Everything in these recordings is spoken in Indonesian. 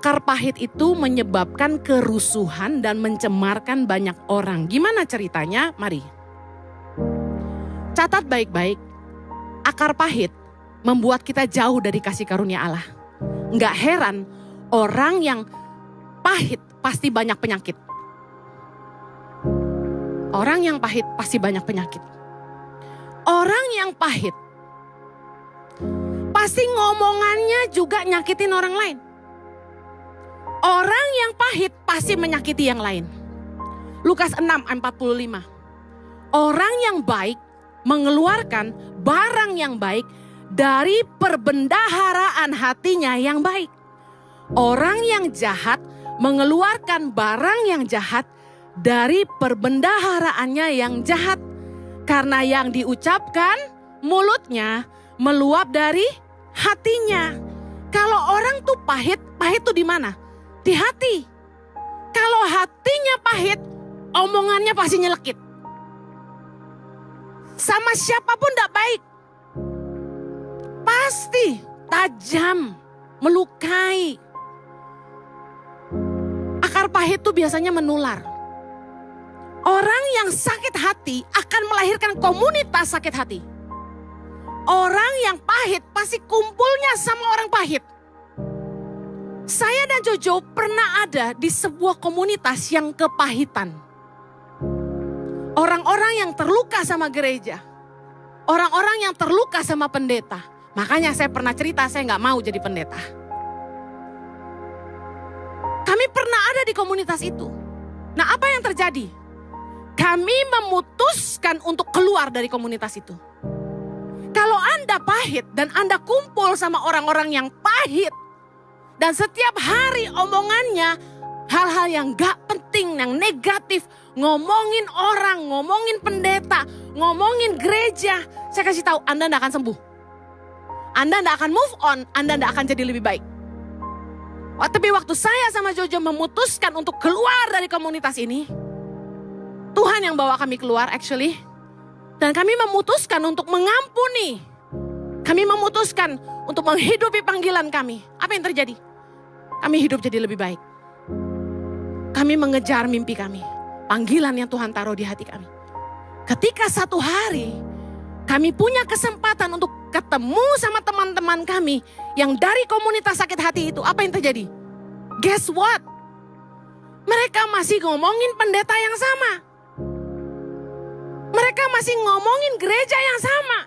Akar pahit itu menyebabkan kerusuhan dan mencemarkan banyak orang. Gimana ceritanya? Mari. Catat baik-baik. Akar pahit membuat kita jauh dari kasih karunia Allah. Nggak heran orang yang pahit pasti banyak penyakit. Orang yang pahit pasti banyak penyakit. Orang yang pahit pasti ngomongannya juga nyakitin orang lain. Orang yang pahit pasti menyakiti yang lain. Lukas 6:45. Orang yang baik mengeluarkan barang yang baik dari perbendaharaan hatinya yang baik. Orang yang jahat mengeluarkan barang yang jahat dari perbendaharaannya yang jahat. Karena yang diucapkan mulutnya meluap dari hatinya. Kalau orang tuh pahit, pahit tuh di mana? Di hati. Kalau hatinya pahit, omongannya pasti nyelekit. Sama siapapun tidak baik. Pasti tajam, melukai. Akar pahit itu biasanya menular. Orang yang sakit hati akan melahirkan komunitas sakit hati. Orang yang pahit pasti kumpulnya sama orang pahit. Saya dan Jojo pernah ada di sebuah komunitas yang kepahitan. Orang-orang yang terluka sama gereja. Orang-orang yang terluka sama pendeta. Makanya saya pernah cerita saya gak mau jadi pendeta. Kami pernah ada di komunitas itu. Nah, apa yang terjadi? Kami memutuskan untuk keluar dari komunitas itu. Kalau Anda pahit dan Anda kumpul sama orang-orang yang pahit. Dan setiap hari omongannya hal-hal yang gak penting, yang negatif. Ngomongin orang, ngomongin pendeta, ngomongin gereja. Saya kasih tahu Anda gak akan sembuh. Anda gak akan move on, Anda gak akan jadi lebih baik. Tapi waktu saya sama Jojo memutuskan untuk keluar dari komunitas ini. Tuhan yang bawa kami keluar actually. Dan kami memutuskan untuk mengampuni. Kami memutuskan untuk menghidupi panggilan kami. Apa yang terjadi? Kami hidup jadi lebih baik. Kami mengejar mimpi kami. Panggilan yang Tuhan taruh di hati kami. Ketika satu hari kami punya kesempatan untuk ketemu sama teman-teman kami yang dari komunitas sakit hati itu. Apa yang terjadi? Guess what? Mereka masih ngomongin pendeta yang sama. Mereka masih ngomongin gereja yang sama.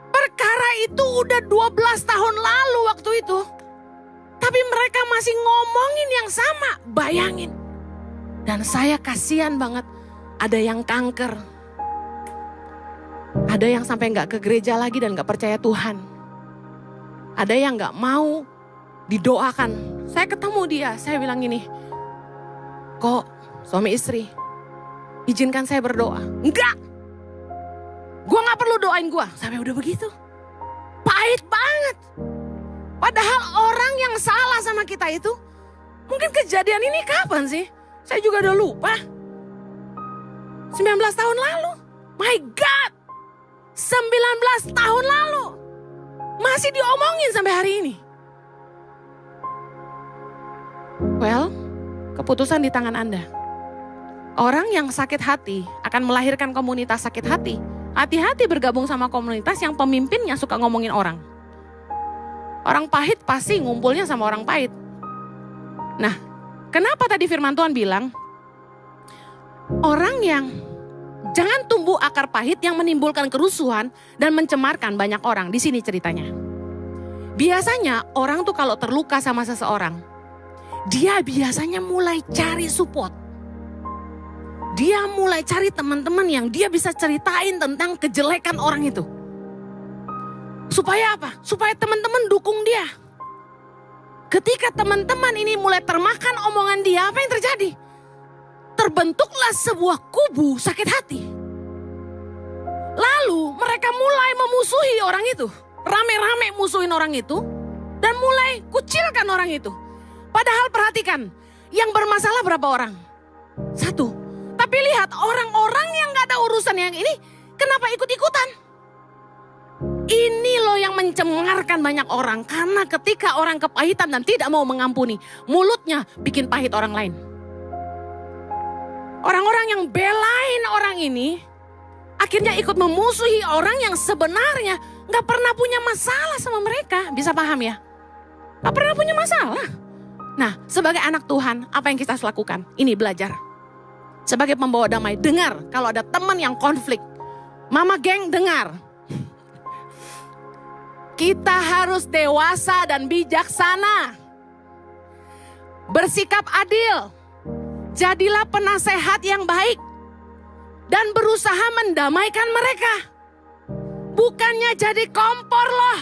Perkara itu udah 12 tahun lalu waktu itu. Tapi mereka masih ngomongin yang sama. Bayangin. Dan saya kasihan banget. Ada yang kanker. Ada yang sampai gak ke gereja lagi dan gak percaya Tuhan. Ada yang gak mau didoakan. Saya ketemu dia. Saya bilang gini. Kok suami istri? Izinkan saya berdoa. Enggak. Gue gak perlu doain gue. Sampai udah begitu. Pahit banget. Padahal orang yang salah sama kita itu. Mungkin kejadian ini kapan sih? Saya juga udah lupa. 19 tahun lalu. My God. 19 tahun lalu. Masih diomongin sampai hari ini. Well, keputusan di tangan Anda. Orang yang sakit hati akan melahirkan komunitas sakit hati. Hati-hati bergabung sama komunitas yang pemimpinnya suka ngomongin orang. Orang pahit pasti ngumpulnya sama orang pahit. Nah, kenapa tadi firman Tuhan bilang, orang yang jangan tumbuh akar pahit yang menimbulkan kerusuhan dan mencemarkan banyak orang. Di sini ceritanya. Biasanya orang tuh kalau terluka sama seseorang, dia biasanya mulai cari support. Dia mulai cari teman-teman yang dia bisa ceritain tentang kejelekan orang itu. Supaya apa? Supaya teman-teman dukung dia. Ketika teman-teman ini mulai termakan omongan dia, apa yang terjadi? Terbentuklah sebuah kubu sakit hati. Lalu mereka mulai memusuhi orang itu. Rame-rame musuhin orang itu. Dan mulai kucilkan orang itu. Padahal perhatikan, yang bermasalah berapa orang? 1. Tapi lihat orang-orang yang gak ada urusan yang ini, kenapa ikut-ikutan? Ini loh yang mencemarkan banyak orang. Karena ketika orang kepahitan dan tidak mau mengampuni, mulutnya bikin pahit orang lain. Orang-orang yang belain orang ini, akhirnya ikut memusuhi orang yang sebenarnya gak pernah punya masalah sama mereka. Bisa paham ya? Gak pernah punya masalah. Nah, sebagai anak Tuhan, apa yang kita harus lakukan? Ini belajar. Sebagai pembawa damai, dengar kalau ada teman yang konflik. Mama geng, dengar. Kita harus dewasa dan bijaksana. Bersikap adil. Jadilah penasehat yang baik. Dan berusaha mendamaikan mereka. Bukannya jadi kompor loh.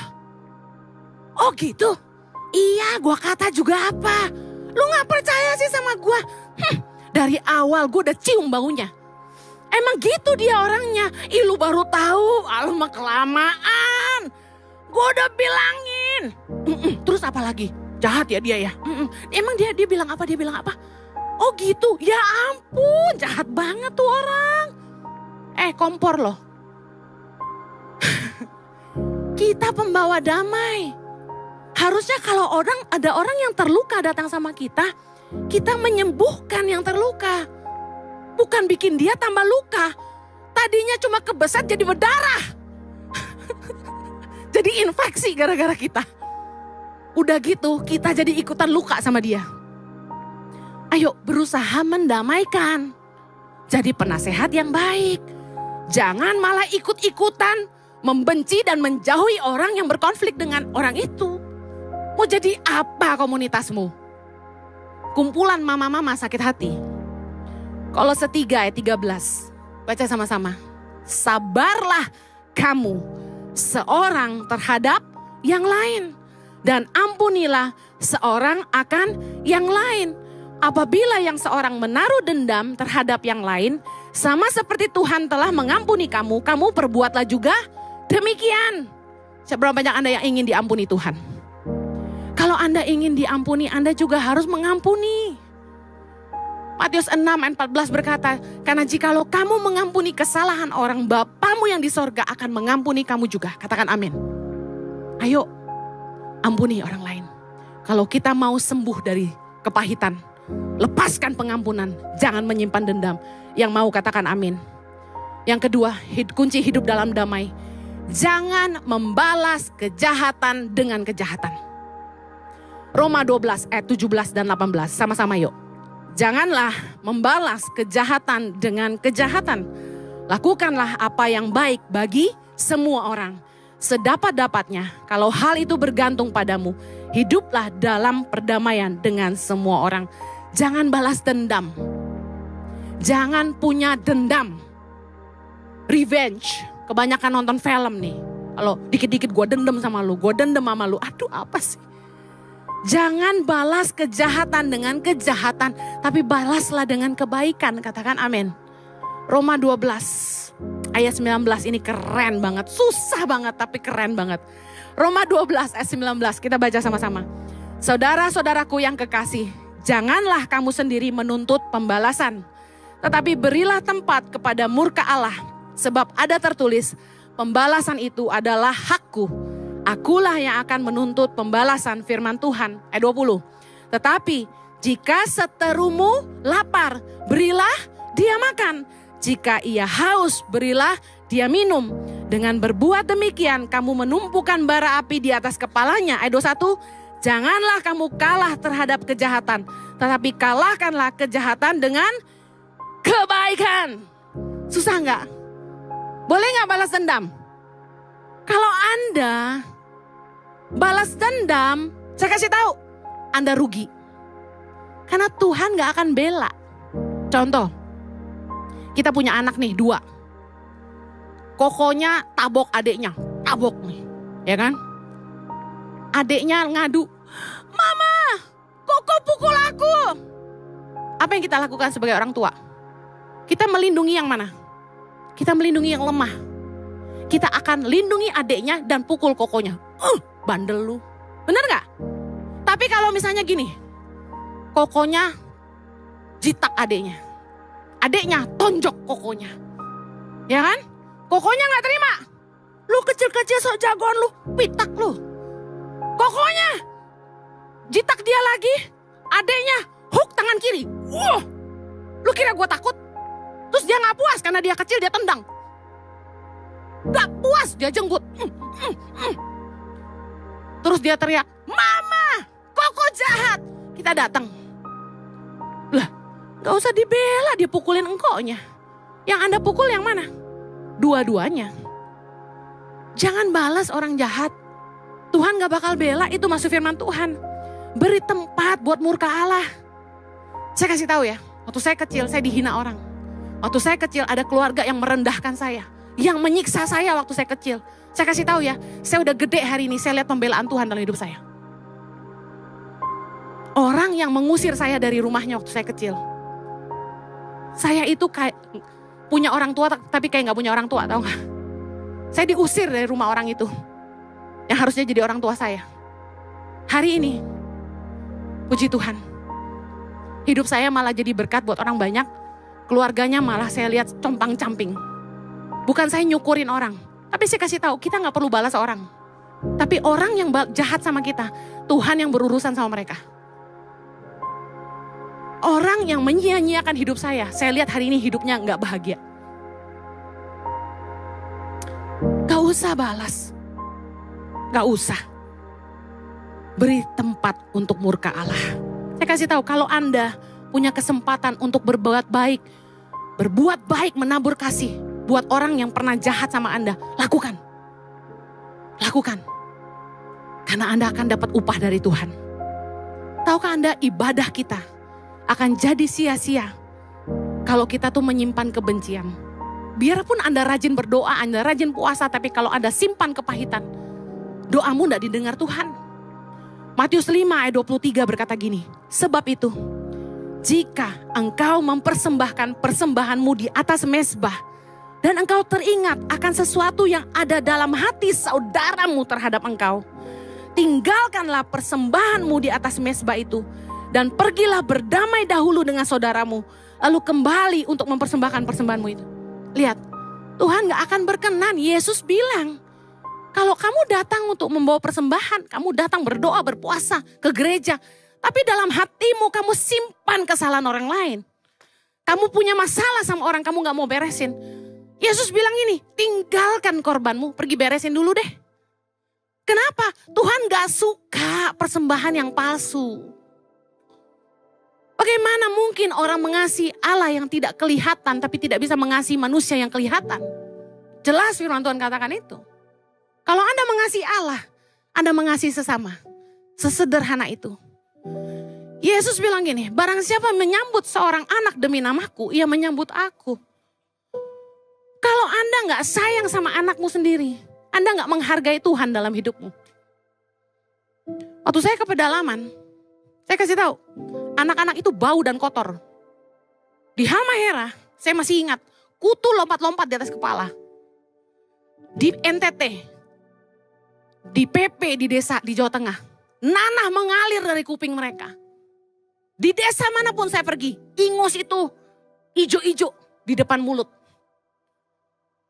Oh gitu? Iya, gua kata juga apa? Lu gak percaya sih sama gua? Dari awal gua udah cium baunya. Emang gitu dia orangnya. Ih, lu baru tahu, lu mah kelamaan. Gue udah bilangin. Terus apa lagi? Jahat ya dia ya. Emang dia bilang apa? Dia bilang apa? Oh gitu. Ya ampun, jahat banget tuh orang. Kompor loh. Kita pembawa damai. Harusnya kalau ada orang yang terluka datang sama kita menyembuhkan yang terluka. Bukan bikin dia tambah luka. Tadinya cuma kebeset jadi berdarah. Jadi infeksi gara-gara kita. Udah gitu kita jadi ikutan luka sama dia. Ayo berusaha mendamaikan. Jadi penasehat yang baik. Jangan malah ikut-ikutan membenci dan menjauhi orang yang berkonflik dengan orang itu. Mau jadi apa komunitasmu? Kumpulan mama-mama sakit hati. Kolose 3 ayat 13. Baca sama-sama. Sabarlah kamu seorang terhadap yang lain. Dan ampunilah seorang akan yang lain. Apabila yang seorang menaruh dendam terhadap yang lain, sama seperti Tuhan telah mengampuni kamu, kamu perbuatlah juga demikian. Seberapa banyak Anda yang ingin diampuni Tuhan? Kalau Anda ingin diampuni, Anda juga harus mengampuni. Matius 6 ayat 14 berkata, karena jikalau kamu mengampuni kesalahan orang, Bapamu yang di sorga akan mengampuni kamu juga. Katakan amin. Ayo, ampuni orang lain. Kalau kita mau sembuh dari kepahitan, lepaskan pengampunan, jangan menyimpan dendam. Yang mau katakan amin. Yang kedua, kunci hidup dalam damai. Jangan membalas kejahatan dengan kejahatan. Roma 12 ayat 17 dan 18, sama-sama yuk. Janganlah membalas kejahatan dengan kejahatan. Lakukanlah apa yang baik bagi semua orang. Sedapat-dapatnya, kalau hal itu bergantung padamu, hiduplah dalam perdamaian dengan semua orang. Jangan balas dendam. Jangan punya dendam. Revenge. Kebanyakan nonton film nih. Kalau dikit-dikit gue dendam sama lu, gue dendam sama lu. Aduh apa sih? Jangan balas kejahatan dengan kejahatan, tapi balaslah dengan kebaikan. Katakan amin. Roma 12 ayat 19 ini keren banget. Susah banget tapi keren banget. Roma 12 ayat 19 kita baca sama-sama. Saudara-saudaraku yang kekasih, janganlah kamu sendiri menuntut pembalasan. Tetapi berilah tempat kepada murka Allah. Sebab ada tertulis, pembalasan itu adalah hakku. Akulah yang akan menuntut pembalasan, firman Tuhan. Ayat 20. Tetapi jika seterumu lapar, berilah dia makan. Jika ia haus, berilah dia minum. Dengan berbuat demikian, kamu menumpukan bara api di atas kepalanya. Ayat 21. Janganlah kamu kalah terhadap kejahatan, tetapi kalahkanlah kejahatan dengan kebaikan. Susah nggak? Boleh nggak balas dendam? Kalau Anda balas dendam, saya kasih tahu, Anda rugi. Karena Tuhan gak akan bela. Contoh, kita punya anak nih 2. Kokonya tabok adeknya, tabok nih, ya kan? Adeknya ngadu, Mama, Koko pukul aku. Apa yang kita lakukan sebagai orang tua? Kita melindungi yang mana? Kita melindungi yang lemah. Kita akan lindungi adeknya dan pukul kokonya. Bandel lu. Bener gak? Tapi kalau misalnya gini, kokonya jitak adeknya. Adeknya tonjok kokonya. Ya kan? Kokonya gak terima. Lu kecil-kecil sok jagoan lu, pitak lu. Pokoknya jitak dia lagi, adeknya hook tangan kiri. Lu kira gue takut? Terus dia gak puas karena dia kecil, dia tendang. Gak puas, dia jenggut. Terus dia teriak, "Mama, Koko jahat." Kita datang. Lah, gak usah dibela, dia pukulin engkaunya. Yang Anda pukul yang mana? Dua-duanya. Jangan balas orang jahat. Tuhan gak bakal bela, itu masuk firman Tuhan. Beri tempat buat murka Allah. Saya kasih tahu ya, waktu saya kecil saya dihina orang. Waktu saya kecil ada keluarga yang merendahkan saya, yang menyiksa saya waktu saya kecil. Saya kasih tahu ya, saya udah gede hari ini, saya lihat pembelaan Tuhan dalam hidup saya. Orang yang mengusir saya dari rumahnya waktu saya kecil. Saya itu kayak punya orang tua tapi kayak gak punya orang tua, tahu gak? Saya diusir dari rumah orang itu, yang harusnya jadi orang tua saya. Hari ini, puji Tuhan, hidup saya malah jadi berkat buat orang banyak. Keluarganya malah saya lihat compang-camping. Bukan saya nyukurin orang, tapi saya kasih tahu kita gak perlu balas orang. Tapi orang yang jahat sama kita, Tuhan yang berurusan sama mereka. Orang yang menyia-nyiakan hidup saya lihat hari ini hidupnya gak bahagia. Gak usah balas, gak usah. Beri tempat untuk murka Allah. Saya kasih tahu, kalau Anda punya kesempatan untuk berbuat baik menabur kasih buat orang yang pernah jahat sama Anda, lakukan. Lakukan. Karena Anda akan dapat upah dari Tuhan. Tahukah Anda, ibadah kita akan jadi sia-sia kalau kita tuh menyimpan kebencian. Biarpun Anda rajin berdoa, Anda rajin puasa, tapi kalau Anda simpan kepahitan, doamu tidak didengar Tuhan. Matius 5 ayat 23 berkata gini, "Sebab itu, jika engkau mempersembahkan persembahanmu di atas mezbah, dan engkau teringat akan sesuatu yang ada dalam hati saudaramu terhadap engkau, tinggalkanlah persembahanmu di atas mezbah itu, dan pergilah berdamai dahulu dengan saudaramu, lalu kembali untuk mempersembahkan persembahanmu itu." Lihat, Tuhan gak akan berkenan. Yesus bilang, kalau kamu datang untuk membawa persembahan, kamu datang berdoa, berpuasa ke gereja, tapi dalam hatimu kamu simpan kesalahan orang lain. Kamu punya masalah sama orang, kamu gak mau beresin. Yesus bilang ini, tinggalkan korbanmu, pergi beresin dulu deh. Kenapa? Tuhan gak suka persembahan yang palsu. Bagaimana mungkin orang mengasihi Allah yang tidak kelihatan tapi tidak bisa mengasihi manusia yang kelihatan? Jelas firman Tuhan katakan itu. Kalau Anda mengasihi Allah, Anda mengasihi sesama. Sesederhana itu. Yesus bilang gini, barang siapa menyambut seorang anak demi namaku, ia menyambut aku. Kalau Anda gak sayang sama anakmu sendiri, Anda gak menghargai Tuhan dalam hidupmu. Waktu saya ke pedalaman, saya kasih tahu, anak-anak itu bau dan kotor. Di Halmahera, saya masih ingat, kutu lompat-lompat di atas kepala. Di NTT, di PP di desa di Jawa Tengah, nanah mengalir dari kuping mereka. Di desa manapun saya pergi, ingus itu ijo-ijo di depan mulut.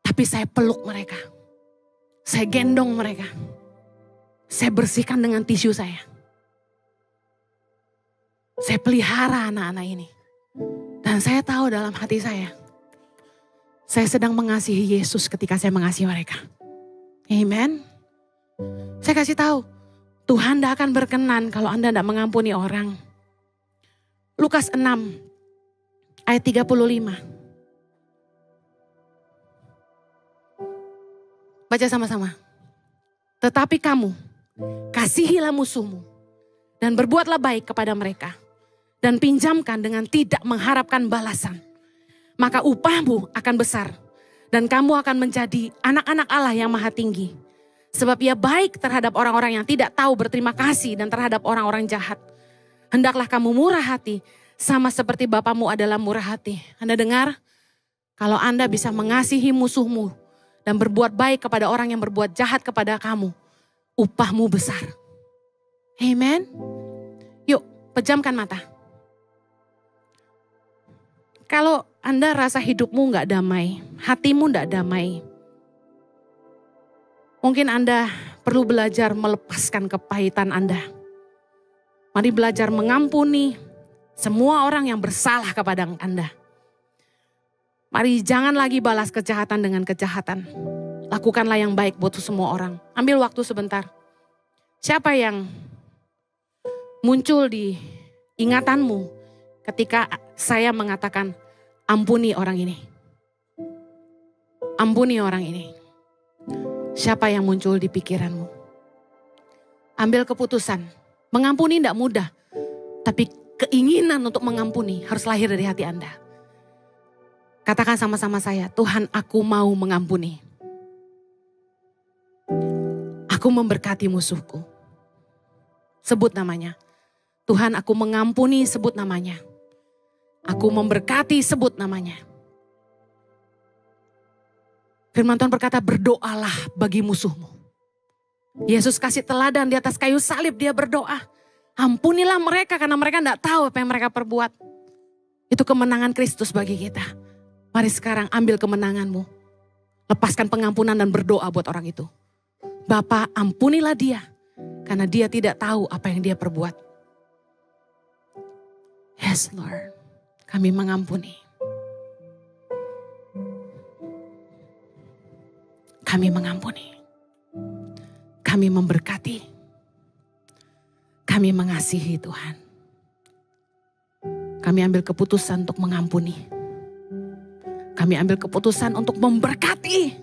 Tapi saya peluk mereka, saya gendong mereka, saya bersihkan dengan tisu saya. Saya pelihara anak-anak ini. Dan saya tahu dalam hati saya sedang mengasihi Yesus ketika saya mengasihi mereka. Amen. Saya kasih tahu, Tuhan tidak akan berkenan kalau Anda tidak mengampuni orang. Lukas 6 ayat 35. Baca sama-sama. Tetapi kamu, kasihilah musuhmu dan berbuatlah baik kepada mereka. Dan pinjamkan dengan tidak mengharapkan balasan. Maka upahmu akan besar. Dan kamu akan menjadi anak-anak Allah yang maha tinggi. Sebab ia baik terhadap orang-orang yang tidak tahu berterima kasih dan terhadap orang-orang jahat. Hendaklah kamu murah hati, sama seperti Bapamu adalah murah hati. Anda dengar? Kalau Anda bisa mengasihi musuhmu dan berbuat baik kepada orang yang berbuat jahat kepada kamu, upahmu besar. Amen. Yuk, pejamkan mata. Kalau Anda rasa hidupmu gak damai, hatimu gak damai, Mungkin Anda perlu belajar melepaskan kepahitan Anda. Mari belajar mengampuni semua orang yang bersalah kepada Anda. Mari jangan lagi balas kejahatan dengan kejahatan. Lakukanlah yang baik buat semua orang. Ambil waktu sebentar. Siapa yang muncul di ingatanmu ketika saya mengatakan ampuni orang ini? Ampuni orang ini. Siapa yang muncul di pikiranmu? Ambil keputusan. Mengampuni tidak mudah. Tapi keinginan untuk mengampuni harus lahir dari hati Anda. Katakan sama-sama saya, Tuhan, aku mau mengampuni. Aku memberkati musuhku. Sebut namanya. Tuhan, aku mengampuni, sebut namanya. Aku memberkati, sebut namanya. Firman Tuhan berkata, berdoalah bagi musuhmu. Yesus kasih teladan di atas kayu salib, dia berdoa. Ampunilah mereka karena mereka tidak tahu apa yang mereka perbuat. Itu kemenangan Kristus bagi kita. Mari sekarang ambil kemenanganmu. Lepaskan pengampunan dan berdoa buat orang itu. Bapa, ampunilah dia. Karena dia tidak tahu apa yang dia perbuat. Yes Lord, kami mengampuni. Kami mengampuni. Kami memberkati. Kami mengasihi Tuhan. Kami ambil keputusan untuk mengampuni. Kami ambil keputusan untuk memberkati.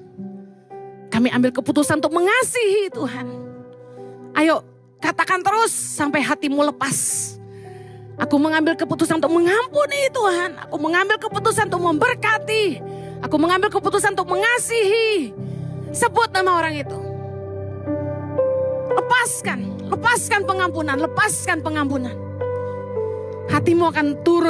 Kami ambil keputusan untuk mengasihi Tuhan. Ayo katakan terus sampai hatimu lepas. Aku mengambil keputusan untuk mengampuni Tuhan. Aku mengambil keputusan untuk memberkati. Aku mengambil keputusan untuk mengasihi. Sebut nama orang itu. Lepaskan pengampunan, lepaskan pengampunan. Hatimu akan turun.